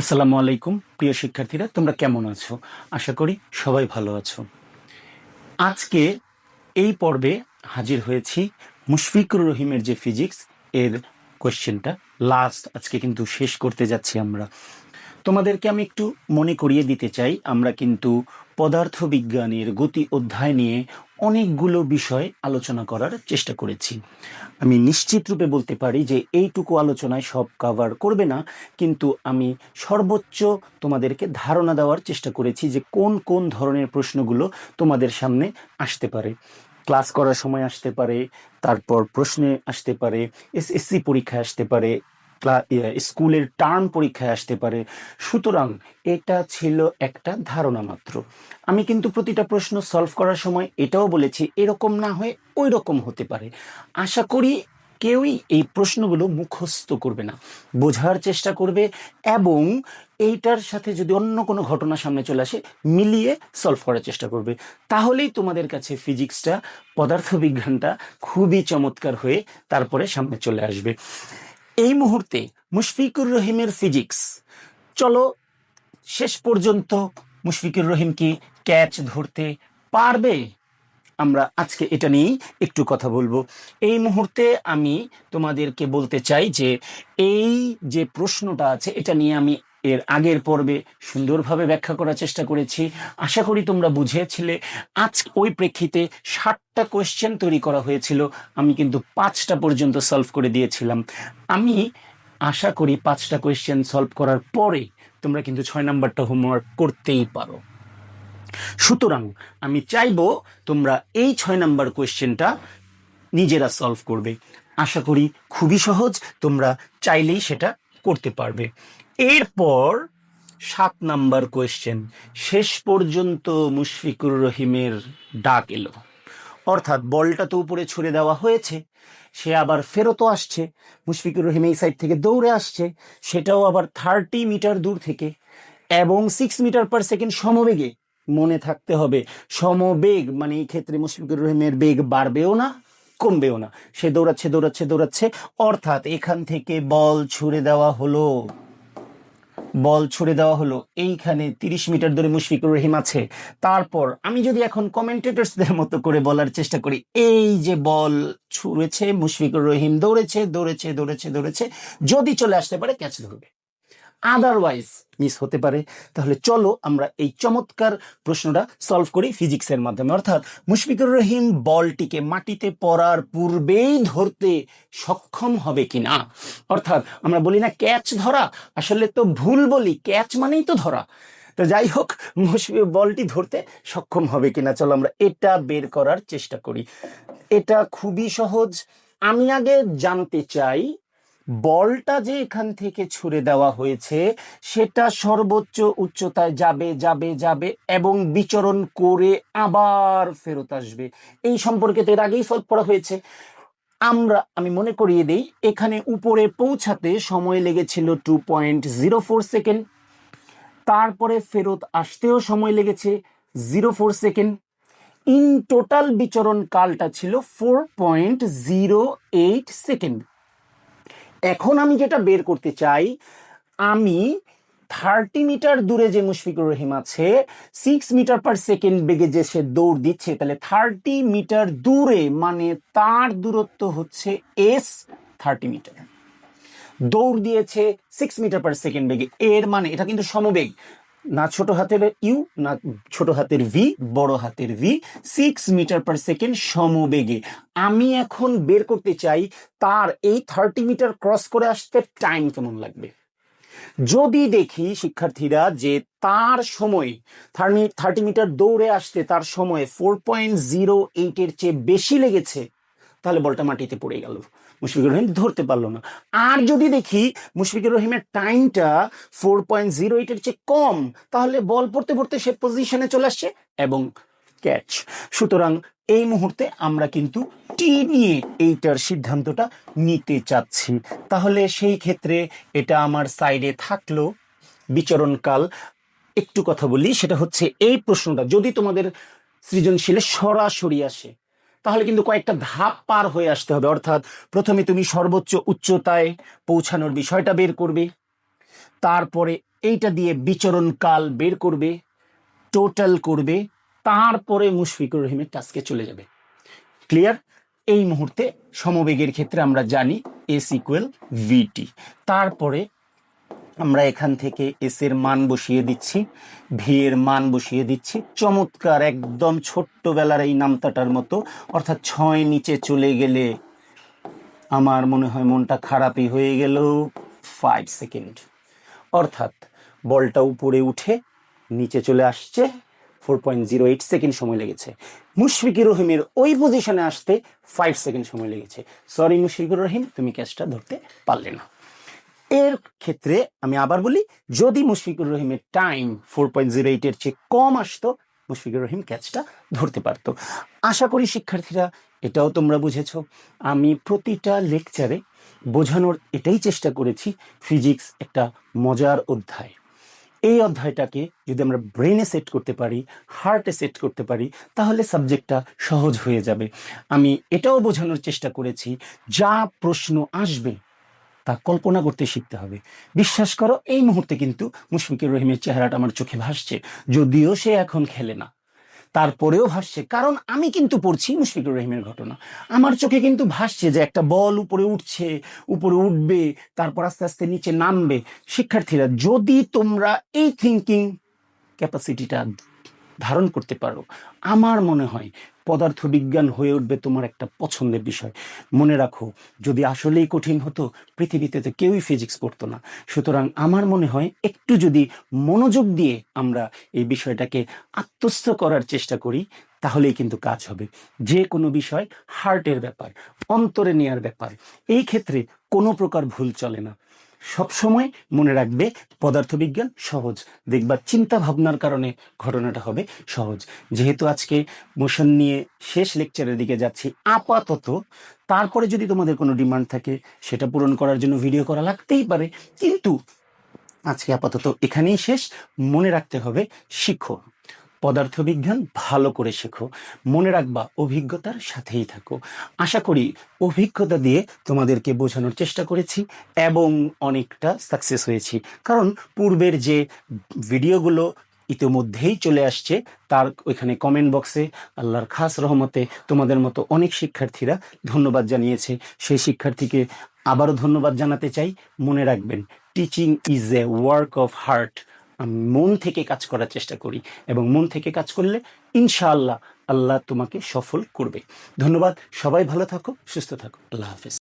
আসসালামু আলাইকুম প্রিয় শিক্ষার্থীরা, তোমরা কেমন আছো? আশা করি সবাই ভালো আছো। আজকে এই পর্বে হাজির হয়েছি মুশফিকুর রহিমের যে ফিজিক্স এর কোয়েশ্চেনটা লাস্ট, আজকে কিন্তু শেষ করতে যাচ্ছি আমরা। তোমাদেরকে আমি একটু মনে করিয়ে দিতে চাই, আমরা কিন্তু পদার্থবিজ্ঞানের গতি অধ্যায় নিয়ে অনেকগুলো বিষয় আলোচনা করার চেষ্টা করেছি। আমি নিশ্চিত রূপে বলতে পারি যে এইটুকু আলোচনায় সব কভার করবে না, কিন্তু আমি সর্বোচ্চ তোমাদেরকে ধারণা দেওয়ার চেষ্টা করেছি যে কোন কোন ধরনের প্রশ্নগুলো তোমাদের সামনে আসতে পারে, ক্লাস করার সময় আসতে পারে, তারপর প্রশ্নে আসতে পারে, এসএসসি পরীক্ষায় আসতে পারে, স্কুলের টার্ম পরীক্ষায় আসতে পারে। সুতরাং এটা ছিল একটা ধারণা মাত্র। আমি কিন্তু প্রতিটা প্রশ্ন সলভ করার সময় এটাও বলেছি এরকম না হয়ে ওই রকম হতে পারে। আশা করি কেউই এই প্রশ্নগুলো মুখস্থ করবে না, বোঝার চেষ্টা করবে, এবং এইটার সাথে যদি অন্য কোনো ঘটনা সামনে চলে আসে মিলিয়ে সলভ করার চেষ্টা করবে। তাহলেই তোমাদের কাছে ফিজিক্সটা, পদার্থবিজ্ঞানটা খুবই চমৎকার হয়ে তারপরে সামনে চলে আসবে। এই মুহূর্তে মুশফিকুর রহিমের ফিজিক্স, চলো শেষ পর্যন্ত মুশফিকুর রহিম কি ক্যাচ ধরতে পারবে, আমরা আজকে এটা নিয়েই একটু কথা বলবো। এই মুহূর্তে আমি তোমাদেরকে বলতে চাই যে এই যে প্রশ্নটা আছে এটা নিয়ে আমি এর আগের পর্বে সুন্দরভাবে ব্যাখ্যা করার চেষ্টা করেছি, আশা করি তোমরা বুঝেছিলে। আজ ওই প্রেক্ষিতে 60টা কোয়েশ্চেন তৈরি করা হয়েছিল, আমি কিন্তু 5টা পর্যন্ত সলভ করে দিয়েছিলাম। আমি আশা করি 5টা কোয়েশ্চেন সলভ করার পরে তোমরা কিন্তু 6 নাম্বারটা হোমওয়ার্ক করতেই পারো। সুতরাং আমি চাইবো তোমরা এই 6 নাম্বার কোয়েশ্চেনটা নিজেরা সলভ করবে। আশা করি খুবই সহজ, তোমরা চাইলেই সেটা করতে পারবে। এরপর 7 নাম্বার কোয়েশ্চেন, শেষ পর্যন্ত মুশফিকুর রহিমের ডাক এলো, অর্থাৎ বলটা তো উপরে ছুড়ে দেওয়া হয়েছে, সে আবার ফেরতও আসছে। মুশফিকুর রহিম এই সাইড থেকে দৌড়ে আসছে, সেটাও আবার 30 মিটার দূর থেকে, এবং 6 মিটার/সেকেন্ড সমবেগে। মনে থাকতে হবে সমবেগ মানে এই ক্ষেত্রে মুশফিকুর রহিমের বেগ বাড়বেও না কমবেও না, সে দৌড়াচ্ছে দৌড়াচ্ছে দৌড়াচ্ছে। অর্থাৎ এখান থেকে বল ছুড়ে দেওয়া হলো এইখানে 30 মিটার দূরে মুশফিকুর রহিম আছে। তারপর আমি যদি এখন কমেন্টেটরসদের মতো করে বলার চেষ্টা করি, এই যে বল ছুঁড়েছে, মুশফিকুর রহিম দৌড়েছে দৌড়েছে দৌড়েছে দৌড়েছে, যদি চলে আসতে পারে ক্যাচ ধরবে, আদারওয়াইজ মিস হতে পারে। তাহলে চলো আমরা এই চমৎকার প্রশ্নটা সলভ করি ফিজিক্সের মাধ্যমে। অর্থাৎ মুশফিকুর রহিম বলটিকে মাটিতে পড়ার পূর্বেই ধরতে সক্ষম হবে কিনা। অর্থাৎ আমরা বলি না ক্যাচ ধরা, আসলে তো ভুল বলি, ক্যাচ মানেই তো ধরা। তো যাই হোক, মুশফিক বলটি ধরতে সক্ষম হবে কিনা, চলো আমরা এটা বের করার চেষ্টা করি। এটা খুবই সহজ। আমি আগে জানতে চাই বলটা যে এখান থেকে ছুড়ে দেওয়া হয়েছে সেটা সর্বোচ্চ উচ্চতায় যাবে যাবে যাবে এবং বিচরণ করে আবার ফেরত আসবে। এই সম্পর্কে তো এর আগেই সলভ করা হয়েছে। আমি মনে করিয়ে দেই, এখানে উপরে পৌঁছাতে সময় লেগেছিল 2.04 সেকেন্ড, তারপরে ফেরত আসতেও সময় লেগেছে 0.04 সেকেন্ড। ইন টোটাল বিচরণ কালটা ছিল 4.08 সেকেন্ড। এখন আমি যেটা বের করতে চাই, আমি 30 মিটার দূরে যে মুশফিকুর রহিম আছে, 6 মিটার/সেকেন্ড বেগে যে সে দৌড় দিচ্ছে, তাহলে 30 মিটার দূরে মানে তার দূরত্ব হচ্ছে এস 30 মিটার। দৌড় দিয়েছে 6 মিটার/সেকেন্ড বেগে, এর মানে এটা কিন্তু সমবেগ, না ছোট হাতের ইউ না ছোট হাতের ভি, বড় হাতের ভি, 6 মিটার/সেকেন্ড সমবেগে। আমি এখন বের করতে চাই তার এই 30 মিটার ক্রস করে আসতে টাইম কেমন লাগবে। যদি দেখি শিক্ষার্থীরা যে তার সময় 30 মিটার দৌড়ে আসতে তার সময় 4.08-এর চেয়ে বেশি লেগেছে, তাহলে বলটা মাটিতে পড়ে গেল, মুশফিকুর রহিম ধরতে পারলো না। আর যদি দেখি মুশফিকুর রহিমের টাইমটা 4.08-এর চেয়ে কম, তাহলে বল পড়তে পড়তে সে পজিশনে চলে আসছে এবং ক্যাচ। সুতরাং এই মুহূর্তে আমরা কিন্তু টি নিয়ে এইটার সিদ্ধান্তটা নিতে চাচ্ছি। তাহলে সেই ক্ষেত্রে এটা আমার সাইডে থাকলো বিচরণকাল। একটু কথা বলি, সেটা হচ্ছে এই প্রশ্নটা যদি তোমাদের সৃজনশীলে সরাসরি আসে তাহলে কিন্তু কয়েকটা ধাপ পার হয়ে আসতে হবে। অর্থাৎ প্রথমে তুমি সর্বোচ্চ উচ্চতায় পৌঁছানোর বিষয়টা বের করবে, তারপরে এইটা দিয়ে বিচরণ কাল বের করবে, টোটাল করবে, তারপরে মুশফিকুর রহিমের টাস্কে চলে যাবে। ক্লিয়ার? এই মুহূর্তে সমবেগের ক্ষেত্রে আমরা জানি এস ইকুয়াল ভিটি। তারপরে আমরা এখান থেকে এস এর মান বসিয়ে দিচ্ছি, ভি এর মান বসিয়ে দিচ্ছি, চমৎকার একদম ছোট্টবেলার এই নামতাটার মতো, অর্থাৎ 6 নিচে চলে গেলে আমার মনে হয় মনটা খারাপই হয়ে গেল। 5 সেকেন্ড, অর্থাৎ বলটা উপরে উঠে নিচে চলে আসছে, 4.08 সেকেন্ড সময় লেগেছে। মুশফিকুর রহিমের ওই পজিশনে আসতে 5 সেকেন্ড সময় লেগেছে। সরি মুশফিকুর রহিম, তুমি ক্যাচটা ধরতে পারলে না। এর ক্ষেত্রে আমি আবার বলি, যদি মুশফিকুর রহিমের টাইম 4.08 এর চেয়ে কম আসতো, মুশফিকুর রহিম ক্যাচটা ধরতে পারতো। আশা করি শিক্ষার্থীরা এটাও তোমরা বুঝেছ। আমি প্রতিটা লেকচারে বোঝানোর এটাই চেষ্টা করেছি, ফিজিক্স একটা মজার অধ্যায়। এই অধ্যায়টাকে যদি আমরা ব্রেনে সেট করতে পারি, হার্টে সেট করতে পারি, তাহলে সাবজেক্টটা সহজ হয়ে যাবে। আমি এটাও বোঝানোর চেষ্টা করেছি, যা প্রশ্ন আসবে তা কল্পনা করতে শিখতে হবে। বিশ্বাস করো, এই মুহূর্তে কিন্তু মুশফিকুর রহিমের চেহারাটা আমার চোখে ভাসছে, যদিও সে এখন খেলে না, তারপরেও ভাসছে, কারণ আমি কিন্তু পড়ছি মুশফিকুর রহিমের ঘটনা। আমার চোখে কিন্তু ভাসছে যে একটা বল উপরে উঠছে, উপরে উঠবে, তারপর আস্তে আস্তে নিচে নামবে। শিক্ষার্থীরা, যদি তোমরা এই থিঙ্কিং ক্যাপাসিটিটা ধারণ করতে পারো, আমার মনে হয় পদার্থবিজ্ঞান হয়ে উঠবে তোমার একটা পছন্দের বিষয়। মনে রাখো, যদি আসলেই কঠিন হতো, পৃথিবীতে তো কেউই ফিজিক্স পড়তো না। সুতরাং আমার মনে হয় একটু যদি মনোযোগ দিয়ে আমরা এই বিষয়টাকে আত্মস্থ করার চেষ্টা করি, তাহলেই কিন্তু কাজ হবে। যে কোনো বিষয় হার্টের ব্যাপার, অন্তরে নেয়ার ব্যাপার, এই ক্ষেত্রে কোনো প্রকার ভুল চলে না। সবসময় মনে রাখবে পদার্থবিজ্ঞান সহজ, দেখবা চিন্তা ভাবনার কারণে ঘটনাটা হবে সহজ। যেহেতু আজকে মোশন নিয়ে শেষ লেকচারের দিকে যাচ্ছি আপাতত, তারপরে যদি তোমাদের কোনো ডিমান্ড থাকে সেটা পূরণ করার জন্য ভিডিও করা লাগতেই পারে, কিন্তু আজকে আপাতত এখানেই শেষ। মনে রাখতে হবে, শিখো পদার্থবিজ্ঞান, ভালো করে শেখো, মনে রাখবা অভিজ্ঞতার সাথেই থাকো। আশা করি অভিজ্ঞতা দিয়ে তোমাদেরকে বোঝানোর চেষ্টা করেছি এবং অনেকটা সাকসেস হয়েছি, কারণ পূর্বের যে ভিডিওগুলো ইতিমধ্যেই চলে আসছে, তার ওইখানে কমেন্ট বক্সে আল্লাহর খাস রহমতে তোমাদের মতো অনেক শিক্ষার্থীরা ধন্যবাদ জানিয়েছে। সেই শিক্ষার্থীকে আবারও ধন্যবাদ জানাতে চাই। মনে রাখবেন, teaching is a work of heart. আমি মন থেকে কাজ করার চেষ্টা করি, এবং মন থেকে কাজ করলে ইনশাআল্লাহ আল্লাহ তোমাকে সফল করবে। ধন্যবাদ, সবাই ভালো থাকো, সুস্থ থাকো, আল্লাহ হাফেজ।